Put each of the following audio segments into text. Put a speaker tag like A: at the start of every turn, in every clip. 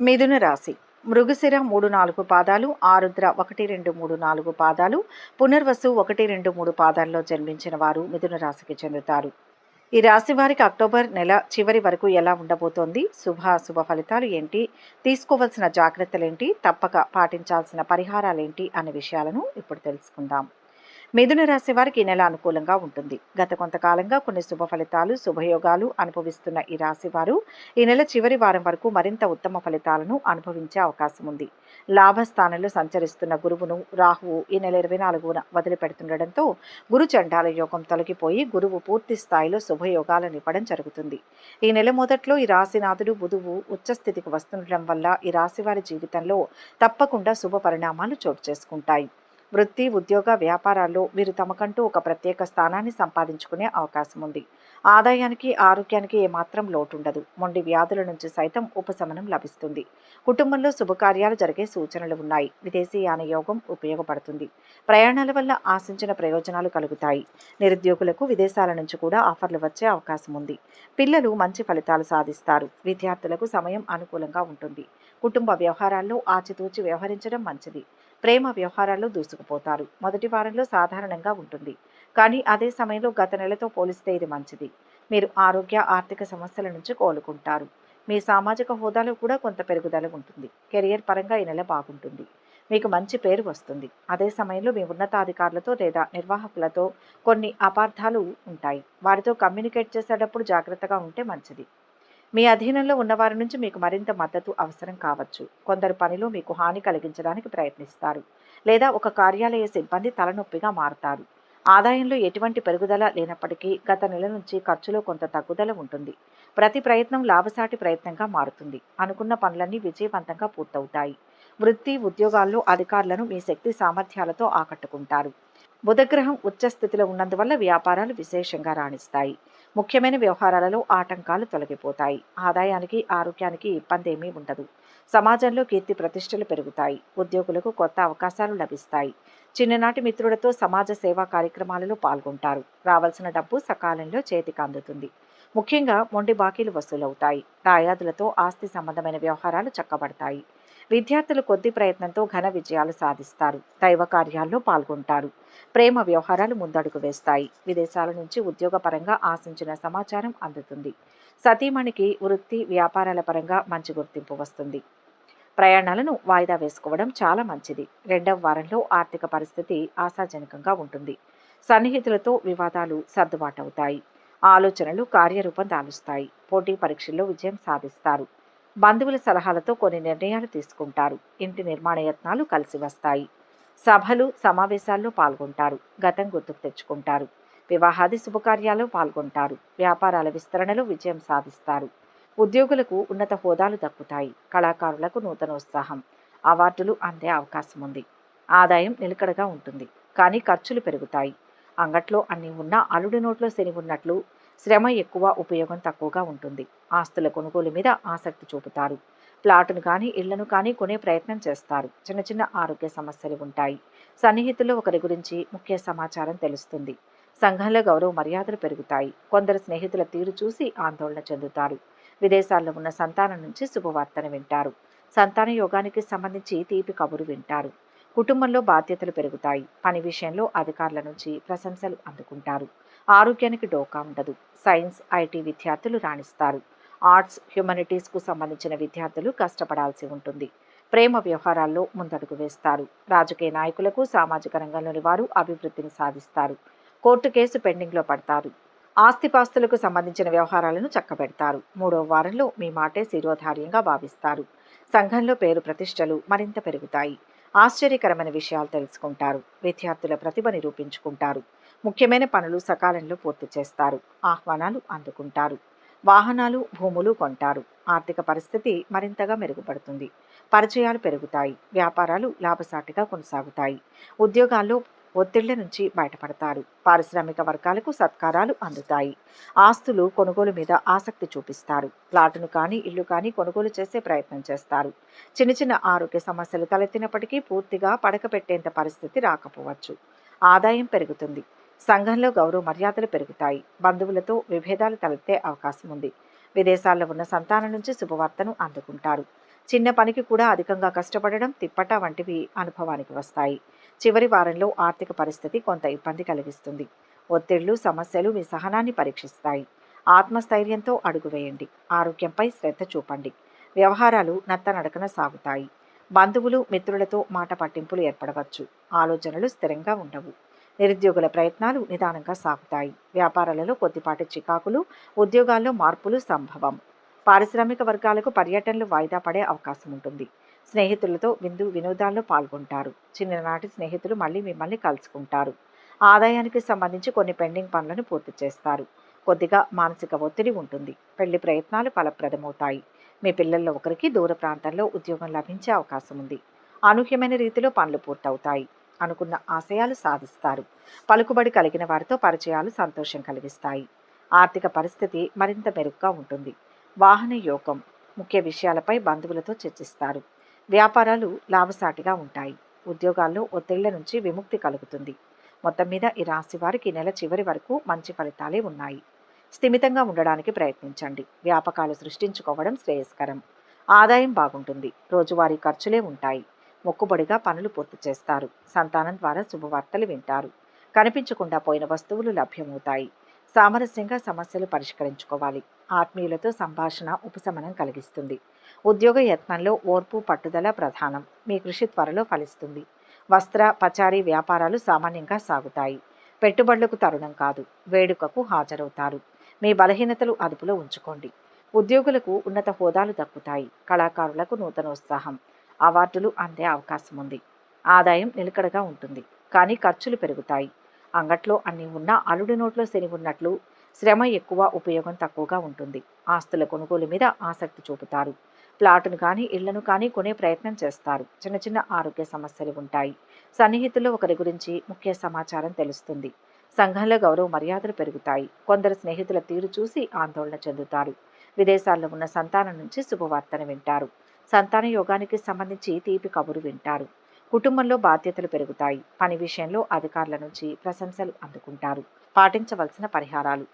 A: మిథున రాశి మృగశిర 3-4 పాదాలు, ఆరుద్ర 1-2-3-4 పాదాలు, పునర్వసు 1-2-3 పాదాల్లో జన్మించిన వారు మిథున రాశికి చెందుతారు. ఈ రాశి వారికి అక్టోబర్ నెల చివరి వరకు ఎలా ఉండబోతోంది, శుభ ఫలితాలు ఏంటి, తీసుకోవాల్సిన జాగ్రత్తలేంటి, తప్పక పాటించాల్సిన పరిహారాలేంటి అనే విషయాలను ఇప్పుడు తెలుసుకుందాం. మిథున రాశి వారికి ఈ నెల అనుకూలంగా ఉంటుంది. గత కొంతకాలంగా కొన్ని శుభ ఫలితాలు, శుభయోగాలు అనుభవిస్తున్న ఈ రాశి వారు ఈ నెల చివరి వారం వరకు మరింత ఉత్తమ ఫలితాలను అనుభవించే అవకాశం ఉంది. లాభస్థానంలో సంచరిస్తున్న గురువును రాహువు ఈ నెల 24న వదిలిపెడుతుండటంతో గురు చండాల యోగం తొలగిపోయి గురువు పూర్తి స్థాయిలో శుభయోగాలను ఇవ్వడం జరుగుతుంది. ఈ నెల మొదట్లో ఈ రాశినాథుడు బుధువు ఉచ్చస్థితికి వస్తుండటం వల్ల ఈ రాశి వారి జీవితంలో తప్పకుండా శుభ పరిణామాలు చోటు చేసుకుంటాయి. వృత్తి, ఉద్యోగ, వ్యాపారాల్లో వీరు తమకంటూ ఒక ప్రత్యేక స్థానాన్ని సంపాదించుకునే అవకాశం ఉంది. ఆదాయానికి, ఆరోగ్యానికి ఏమాత్రం లోటుండదు. మొండి వ్యాధుల నుంచి సైతం ఉపశమనం లభిస్తుంది. కుటుంబంలో శుభకార్యాలు జరిగే సూచనలు ఉన్నాయి. విదేశీయాన యోగం ఉపయోగపడుతుంది. ప్రయాణాల వల్ల ఆశించిన ప్రయోజనాలు కలుగుతాయి. నిరుద్యోగులకు విదేశాల నుంచి కూడా ఆఫర్లు వచ్చే అవకాశం ఉంది. పిల్లలు మంచి ఫలితాలు సాధిస్తారు. విద్యార్థులకు సమయం అనుకూలంగా ఉంటుంది. కుటుంబ వ్యవహారాల్లో ఆచితూచి వ్యవహరించడం మంచిది. ప్రేమ వ్యవహారాల్లో దూసుకుపోతారు. మొదటి వారంలో సాధారణంగా ఉంటుంది, కానీ అదే సమయంలో గత నెలతో పోలిస్తే ఇది మంచిది. మీరు ఆరోగ్య, ఆర్థిక సమస్యల నుంచి కోలుకుంటారు. మీ సామాజిక హోదాలో కూడా కొంత పెరుగుదల ఉంటుంది. కెరియర్ పరంగా ఈ నెల బాగుంటుంది. మీకు మంచి పేరు వస్తుంది. అదే సమయంలో మీ ఉన్నతాధికారులతో లేదా నిర్వాహకులతో కొన్ని అపార్థాలు ఉంటాయి. వారితో కమ్యూనికేట్ చేసేటప్పుడు జాగ్రత్తగా ఉంటే మంచిది. మీ అధీనంలో ఉన్నవారి నుంచి మీకు మరింత మద్దతు అవసరం కావచ్చు. కొందరు పనిలో మీకు హాని కలిగించడానికి ప్రయత్నిస్తారు, లేదా ఒక కార్యాలయ సిబ్బంది తలనొప్పిగా మారతారు. ఆదాయంలో ఎటువంటి పెరుగుదల లేనప్పటికీ గత నెల నుంచి ఖర్చులో కొంత తగ్గుదల ఉంటుంది. ప్రతి ప్రయత్నం లాభసాటి ప్రయత్నంగా మారుతుంది. అనుకున్న పనులన్నీ విజయవంతంగా పూర్తవుతాయి. వృత్తి, ఉద్యోగాల్లో అధికారులను మీ శక్తి సామర్థ్యాలతో ఆకట్టుకుంటారు. బుధగ్రహం ఉచ్చస్థితిలో ఉన్నందువల్ల వ్యాపారాలు విశేషంగా రాణిస్తాయి. ముఖ్యమైన వ్యవహారాలలో ఆటంకాలు తొలగిపోతాయి. ఆదాయానికి, ఆరోగ్యానికి ఇబ్బంది ఏమీ ఉండదు. సమాజంలో కీర్తి ప్రతిష్టలు పెరుగుతాయి. ఉద్యోగులకు కొత్త అవకాశాలు లభిస్తాయి. చిన్ననాటి మిత్రులతో సమాజ సేవా కార్యక్రమాలలో పాల్గొంటారు. రావాల్సిన డబ్బు సకాలంలో చేతికి అందుతుంది. ముఖ్యంగా మొండి బాకీలు వసూలవుతాయి. దాయాదులతో ఆస్తి సంబంధమైన వ్యవహారాలు చక్కబడతాయి. విద్యార్థులు కొద్ది ప్రయత్నంతో ఘన విజయాలు సాధిస్తారు. దైవ కార్యాల్లో పాల్గొంటారు. ప్రేమ వ్యవహారాలు ముందడుగు వేస్తాయి. విదేశాల నుంచి ఉద్యోగపరంగా ఆశించిన సమాచారం అందుతుంది. సతీమణికి వృత్తి, వ్యాపారాల పరంగా మంచి గుర్తింపు వస్తుంది. ప్రయాణాలను వాయిదా వేసుకోవడం చాలా మంచిది. రెండవ వారంలో ఆర్థిక పరిస్థితి ఆశాజనకంగా ఉంటుంది. సన్నిహితులతో వివాదాలు సర్దుబాటవుతాయి. ఆలోచనలు కార్యరూపం దాలుస్తాయి. పోటీ పరీక్షల్లో విజయం సాధిస్తారు. బంధువుల సలహాలతో కొన్ని నిర్ణయాలు తీసుకుంటారు. ఇంటి నిర్మాణ యత్నాలు కలిసి వస్తాయి. సభలు, సమావేశాల్లో పాల్గొంటారు. గతం గుర్తుకు తెచ్చుకుంటారు. వివాహాది శుభకార్యాల్లో పాల్గొంటారు. వ్యాపారాల విస్తరణలో విజయం సాధిస్తారు. ఉద్యోగులకు ఉన్నత హోదాలు దక్కుతాయి. కళాకారులకు నూతనోత్సాహం, అవార్డులు అందే అవకాశం ఉంది. ఆదాయం నిలకడగా ఉంటుంది, కానీ ఖర్చులు పెరుగుతాయి. అంగట్లో అన్నీ ఉన్నా అల్లుడి నోట్లో శని ఉన్నట్లు శ్రమ ఎక్కువ, ఉపయోగం తక్కువగా ఉంటుంది. ఆస్తుల కొనుగోలు మీద ఆసక్తి చూపుతారు. ప్లాటును కానీ, ఇళ్లను కానీ కొనే ప్రయత్నం చేస్తారు. చిన్న చిన్న ఆరోగ్య సమస్యలు ఉంటాయి. సన్నిహితుల్లో ఒకరి గురించి ముఖ్య సమాచారం తెలుస్తుంది. సంఘంలో గౌరవ మర్యాదలు పెరుగుతాయి. కొందరు స్నేహితుల తీరు చూసి ఆందోళన చెందుతారు. విదేశాల్లో ఉన్న సంతానం నుంచి శుభవార్తను వింటారు. సంతాన యోగానికి సంబంధించి తీపి కబురు వింటారు. కుటుంబంలో బాధ్యతలు పెరుగుతాయి. పని విషయంలో అధికారుల నుంచి ప్రశంసలు అందుకుంటారు. ఆరోగ్యానికి డోకా ఉండదు. సైన్స్, ఐటీ విద్యార్థులు రాణిస్తారు. ఆర్ట్స్, హ్యుమానిటీస్కు సంబంధించిన విద్యార్థులు కష్టపడాల్సి ఉంటుంది. ప్రేమ వ్యవహారాల్లో ముందడుగు వేస్తారు. రాజకీయ నాయకులకు, సామాజిక రంగంలోని వారు అభివృద్ధిని సాధిస్తారు. కోర్టు కేసు పెండింగ్లో పడతారు. ఆస్తిపాస్తులకు సంబంధించిన వ్యవహారాలను చక్కబెడతారు. మూడవ వారంలో మీ మాటే శిరోధార్యంగా భావిస్తారు. సంఘంలో పేరు ప్రతిష్టలు మరింత పెరుగుతాయి. ఆశ్చర్యకరమైన విషయాలు తెలుసుకుంటారు. విద్యార్థుల ప్రతిభ నిరూపించుకుంటారు. ముఖ్యమైన పనులు సకాలంలో పూర్తి చేస్తారు. ఆహ్వానాలు అందుకుంటారు. వాహనాలు, భూములు కొంటారు. ఆర్థిక పరిస్థితి మరింతగా మెరుగుపడుతుంది. పరిచయాలు పెరుగుతాయి. వ్యాపారాలు లాభసాటిగా కొనసాగుతాయి. ఉద్యోగాల్లో ఒత్తిళ్ల నుంచి బయటపడతారు. పారిశ్రామిక వర్గాలకు సత్కారాలు అందుతాయి. ఆస్తులు కొనుగోలు మీద ఆసక్తి చూపిస్తారు. ప్లాటును కానీ, ఇల్లు కానీ కొనుగోలు చేసే ప్రయత్నం చేస్తారు. చిన్న చిన్న ఆరోగ్య సమస్యలు తలెత్తినప్పటికీ పూర్తిగా పడకపెట్టేంత పరిస్థితి రాకపోవచ్చు. ఆదాయం పెరుగుతుంది. సంఘంలో గౌరవ మర్యాదలు పెరుగుతాయి. బంధువులతో విభేదాలు తలెత్తే అవకాశం ఉంది. విదేశాల్లో ఉన్న సంతానం నుంచి శుభవార్తను అందుకుంటారు. చిన్న పనికి కూడా అధికంగా కష్టపడడం, తిప్పట వంటివి అనుభవానికి వస్తాయి. చివరి వారంలో ఆర్థిక పరిస్థితి కొంత ఇబ్బంది కలిగిస్తుంది. ఒత్తిళ్లు, సమస్యలు మీ సహనాన్ని పరీక్షిస్తాయి. ఆత్మస్థైర్యంతో అడుగు వేయండి. ఆరోగ్యంపై శ్రద్ధ చూపండి. వ్యవహారాలు నత్తనడకన సాగుతాయి. బంధువులు, మిత్రులతో మాట పట్టింపులు ఏర్పడవచ్చు. ఆలోచనలు స్థిరంగా ఉండవు. నిరుద్యోగుల ప్రయత్నాలు నిదానంగా సాగుతాయి. వ్యాపారాలలో కొద్దిపాటి చికాకులు, ఉద్యోగాల్లో మార్పులు సంభవం. పారిశ్రామిక వర్గాలకు పర్యటనలు వాయిదా పడే అవకాశం ఉంటుంది. స్నేహితులతో వినోదాల్లో పాల్గొంటారు. చిన్ననాటి స్నేహితులు మళ్ళీ మిమ్మల్ని కలుసుకుంటారు. ఆదాయానికి సంబంధించి కొన్ని పెండింగ్ పనులను పూర్తి చేస్తారు. కొద్దిగా మానసిక ఒత్తిడి ఉంటుంది. పెళ్లి ప్రయత్నాలు ఫలప్రదమవుతాయి. మీ పిల్లల్లో ఒకరికి దూర ప్రాంతంలో ఉద్యోగం లభించే అవకాశం ఉంది. అనూహ్యమైన రీతిలో పనులు పూర్తవుతాయి. అనుకున్న ఆశయాలు సాధిస్తారు. పలుకుబడి కలిగిన వారితో పరిచయాలు సంతోషం కలిగిస్తాయి. ఆర్థిక పరిస్థితి మరింత మెరుగ్గా ఉంటుంది. వాహన యోగం. ముఖ్య విషయాలపై బంధువులతో చర్చిస్తారు. వ్యాపారాలు లాభసాటిగా ఉంటాయి. ఉద్యోగాల్లో ఒత్తిళ్ల నుంచి విముక్తి కలుగుతుంది. మొత్తం మీద ఈ రాశి వారికి నెల చివరి వరకు మంచి ఫలితాలే ఉన్నాయి. స్థిమితంగా ఉండడానికి ప్రయత్నించండి. వ్యాపకాలు సృష్టించుకోవడం శ్రేయస్కరం. ఆదాయం బాగుంటుంది. రోజువారీ ఖర్చులే ఉంటాయి. మొక్కుబడిగా పనులు పూర్తి చేస్తారు. సంతానం ద్వారా శుభవార్తలు వింటారు. కనిపించకుండా పోయిన వస్తువులు లభ్యమవుతాయి. సామరస్యంగా సమస్యలు పరిష్కరించుకోవాలి. ఆత్మీయులతో సంభాషణ ఉపశమనం కలిగిస్తుంది. ఉద్యోగ యత్నంలో ఓర్పు, పట్టుదల ప్రధానం. మీ కృషి త్వరలో ఫలిస్తుంది. వస్త్ర, పచారీ వ్యాపారాలు సామాన్యంగా సాగుతాయి. పెట్టుబడులకు తరుణం కాదు. వేడుకకు హాజరవుతారు. మీ బలహీనతలు అదుపులో ఉంచుకోండి. ఉద్యోగులకు ఉన్నత హోదాలు దక్కుతాయి. కళాకారులకు నూతనోత్సాహం, అవార్డులు అందే అవకాశం ఉంది. ఆదాయం నిలకడగా ఉంటుంది. కానీ ఖర్చులు పెరుగుతాయి. అంగట్లో అన్నీ ఉన్నా అల్లుడి నోట్లో శని ఉన్నట్లు శ్రమ ఎక్కువ, ఉపయోగం తక్కువగా ఉంటుంది. ఆస్తుల కొనుగోలు మీద ఆసక్తి చూపుతారు. ప్లాటును కానీ ఇళ్లను కానీ కొనే ప్రయత్నం చేస్తారు. చిన్న చిన్న ఆరోగ్య సమస్యలు ఉంటాయి. సన్నిహితుల్లో ఒకరి గురించి ముఖ్య సమాచారం తెలుస్తుంది. సంఘంలో గౌరవ మర్యాదలు పెరుగుతాయి. కొందరు స్నేహితుల తీరు చూసి ఆందోళన చెందుతారు. విదేశాల్లో ఉన్న సంతానం నుంచి శుభవార్తను వింటారు. సంతాన యోగానికి సంబంధించి తీపి కబురు వింటారు. కుటుంబంలో బాధ్యతలు పెరుగుతాయి. పని విషయంలో అధికారుల నుంచి ప్రశంసలు అందుకుంటారు. పాటించవలసిన పరిహారాలు: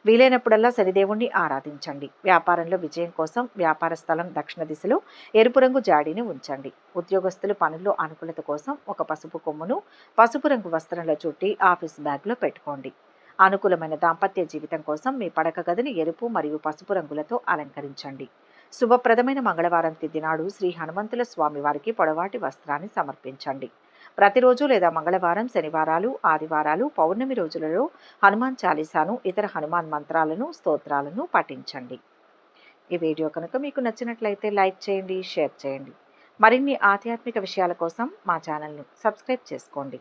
A: వీలైనప్పుడల్లా శనిదేవుణ్ణి ఆరాధించండి. వ్యాపారంలో విజయం కోసం వ్యాపార స్థలం దక్షిణ దిశలో ఎరుపు రంగు జాడీని ఉంచండి. ఉద్యోగస్తులు పనుల్లో అనుకూలత కోసం ఒక పసుపు కొమ్మును పసుపు రంగు వస్త్రంలో చుట్టి ఆఫీస్ బ్యాగ్లో పెట్టుకోండి. అనుకూలమైన దాంపత్య జీవితం కోసం మీ పడక గదిని ఎరుపు మరియు పసుపు రంగులతో అలంకరించండి. శుభప్రదమైన మంగళవారం తిథి నాడు శ్రీ హనుమంతుల స్వామి వారికి పొడవాటి వస్త్రాన్ని సమర్పించండి. ప్రతిరోజు లేదా మంగళవారం, శనివారాలు, ఆదివారాలు, పౌర్ణమి రోజులలో హనుమాన్ చాలీసాను, ఇతర హనుమాన్ మంత్రాలను, స్తోత్రాలను పఠించండి. ఈ వీడియో కనుక మీకు నచ్చినట్లయితే లైక్ చేయండి, షేర్ చేయండి. మరిన్ని ఆధ్యాత్మిక విషయాల కోసం మా ఛానల్ను సబ్స్క్రైబ్ చేసుకోండి.